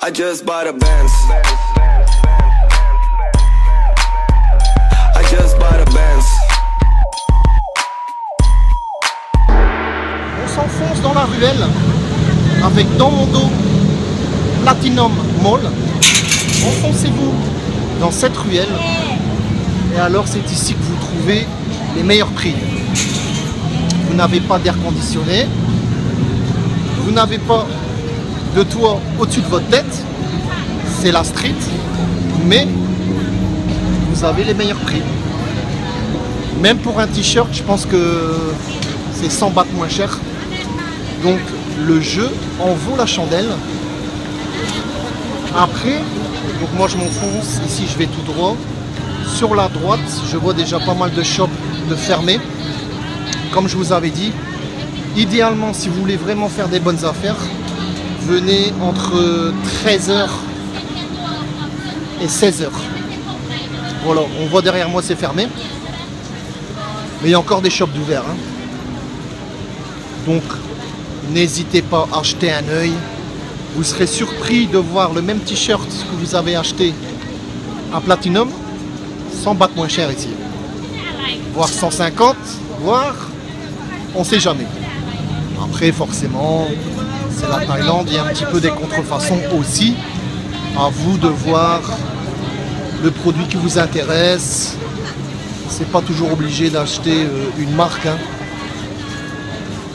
I just bought a Benz. I just bought a Benz. On s'enfonce dans la ruelle avec dans mon dos Platinum Mall. Enfoncez-vous dans cette ruelle et alors c'est ici que vous trouvez les meilleurs prix. Vous n'avez pas d'air conditionné, vous n'avez pas de toit au-dessus de votre tête, c'est la street, mais vous avez les meilleurs prix. Même pour un t-shirt, je pense que c'est 100 bahts moins cher. Donc le jeu en vaut la chandelle. Après, donc moi je m'enfonce, ici je vais tout droit. Sur la droite, je vois déjà pas mal de shops de fermés. Comme je vous avais dit, idéalement si vous voulez vraiment faire des bonnes affaires, venez entre 13h et 16h. Voilà, on voit derrière moi c'est fermé. Mais il y a encore des shops d'ouverts. Hein. Donc n'hésitez pas à acheter un œil. Vous serez surpris de voir le même t-shirt que vous avez acheté à Platinum 100 bahts moins cher ici. Voire 150, voire on ne sait jamais. Après forcément, c'est la Thaïlande, il y a un petit peu des contrefaçons aussi. À vous de voir le produit qui vous intéresse. C'est pas toujours obligé d'acheter une marque. Hein.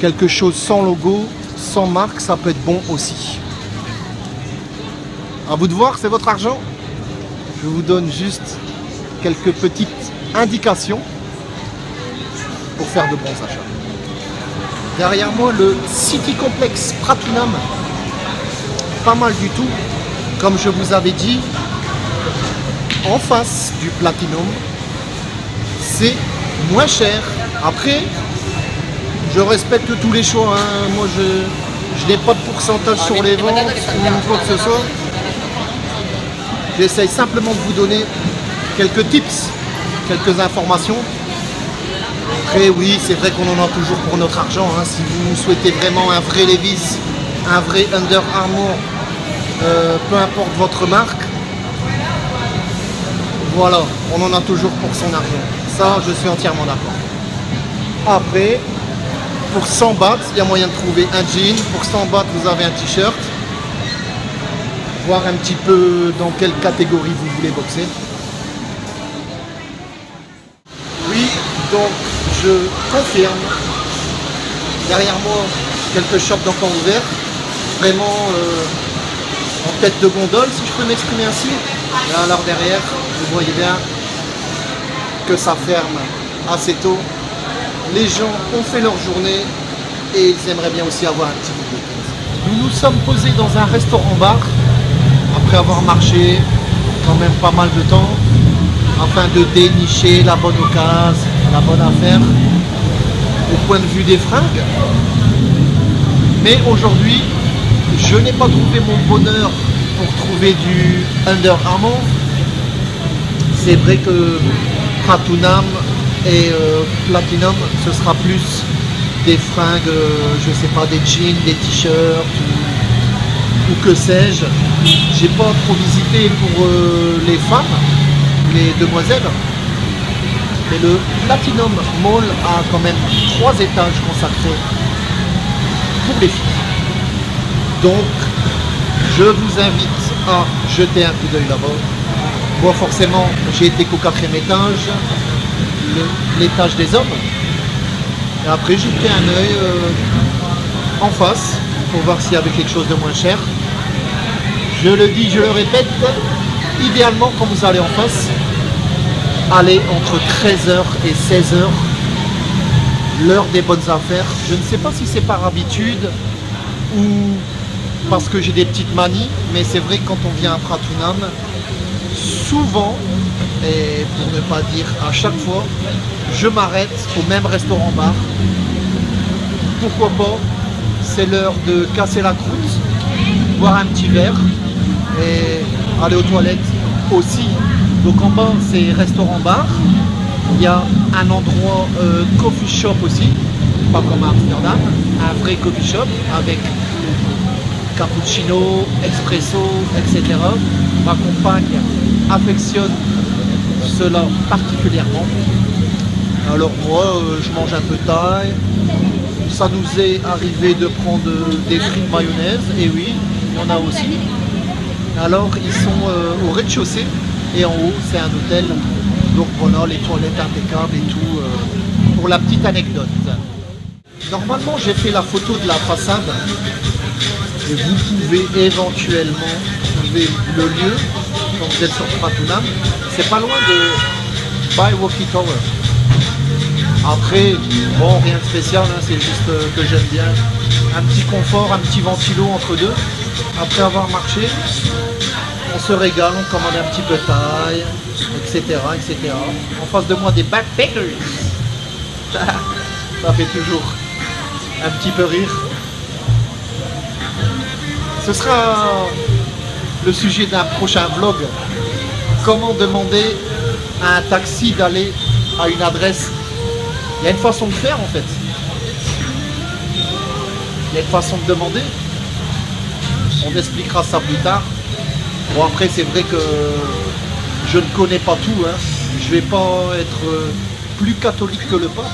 Quelque chose sans logo, sans marque, ça peut être bon aussi. À vous de voir, c'est votre argent. Je vous donne juste quelques petites indications pour faire de bons achats. Derrière moi, le City Complex Pratunam, pas mal du tout. Comme je vous avais dit, en face du Platinum, c'est moins cher. Après, je respecte tous les choix. Hein. Moi, je n'ai pas de pourcentage sur les ventes ou quoi que ce soit. J'essaye simplement de vous donner quelques tips, quelques informations. Après oui, c'est vrai qu'on en a toujours pour notre argent. Hein. Si vous souhaitez vraiment un vrai Levi's, un vrai Under Armour, peu importe votre marque, voilà, on en a toujours pour son argent. Ça, je suis entièrement d'accord. Après, pour 100 bahts, il y a moyen de trouver un jean. Pour 100 bahts, vous avez un t-shirt. Voir un petit peu dans quelle catégorie vous voulez boxer. Oui, donc je confirme. Derrière moi, quelques shops d'enfants ouverts. Vraiment en tête de gondole, si je peux m'exprimer ainsi. Et alors derrière, vous voyez bien que ça ferme assez tôt. Les gens ont fait leur journée et ils aimeraient bien aussi avoir un petit peu de temps. Nous nous sommes posés dans un restaurant-bar après avoir marché quand même pas mal de temps afin de dénicher la bonne occasion, la bonne affaire au point de vue des fringues. Mais aujourd'hui, je n'ai pas trouvé mon bonheur pour trouver du Under Armour. C'est vrai que Pratunam et Platinum, ce sera plus des fringues, je sais pas, des jeans, des t-shirts ou que sais-je. J'ai pas trop visité pour les femmes, les demoiselles. Mais le Platinum Mall a quand même 3 étages consacrés pour les filles. Donc, je vous invite à jeter un coup d'œil là-bas. Moi, forcément, j'ai été qu'au 4e étage, l'étage des hommes. Et après, j'ai pris un œil en face pour voir s'il y avait quelque chose de moins cher. Je le dis, je le répète, idéalement, quand vous allez en face, allez entre 13h et 16h, l'heure des bonnes affaires. Je ne sais pas si c'est par habitude ou parce que j'ai des petites manies, mais c'est vrai que quand on vient à Pratunam, souvent, et pour ne pas dire à chaque fois, je m'arrête au même restaurant-bar. Pourquoi pas? C'est l'heure de casser la croûte, boire un petit verre et aller aux toilettes aussi. Donc en bas, c'est restaurant-bar. Il y a un endroit coffee shop aussi, pas comme à Amsterdam, un vrai coffee shop avec cappuccino, expresso, etc. Ma compagne affectionne cela particulièrement. Alors moi, je mange un peu de thaï. Ça nous est arrivé de prendre des frites mayonnaise, et oui, il y en a aussi. Alors ils sont au rez-de-chaussée et en haut c'est un hôtel. Donc voilà, les toilettes impeccables et tout. Pour la petite anecdote. Normalement j'ai fait la photo de la façade. Et vous pouvez éventuellement trouver le lieu quand vous êtes sur Pratunam. C'est pas loin de Baiwoki Tower. Après, bon, rien de spécial, hein, c'est juste que j'aime bien. Un petit confort, un petit ventilo entre deux. Après avoir marché, on se régale, on commande un petit peu de thaï, etc., etc. En face de moi, des backpackers. Ça fait toujours un petit peu rire. Ce sera le sujet d'un prochain vlog. Comment demander à un taxi d'aller à une adresse. Il y a une façon de faire en fait. Il y a une façon de demander. On expliquera ça plus tard. Bon après c'est vrai que je ne connais pas tout. Hein. Je vais pas être plus catholique que le pape.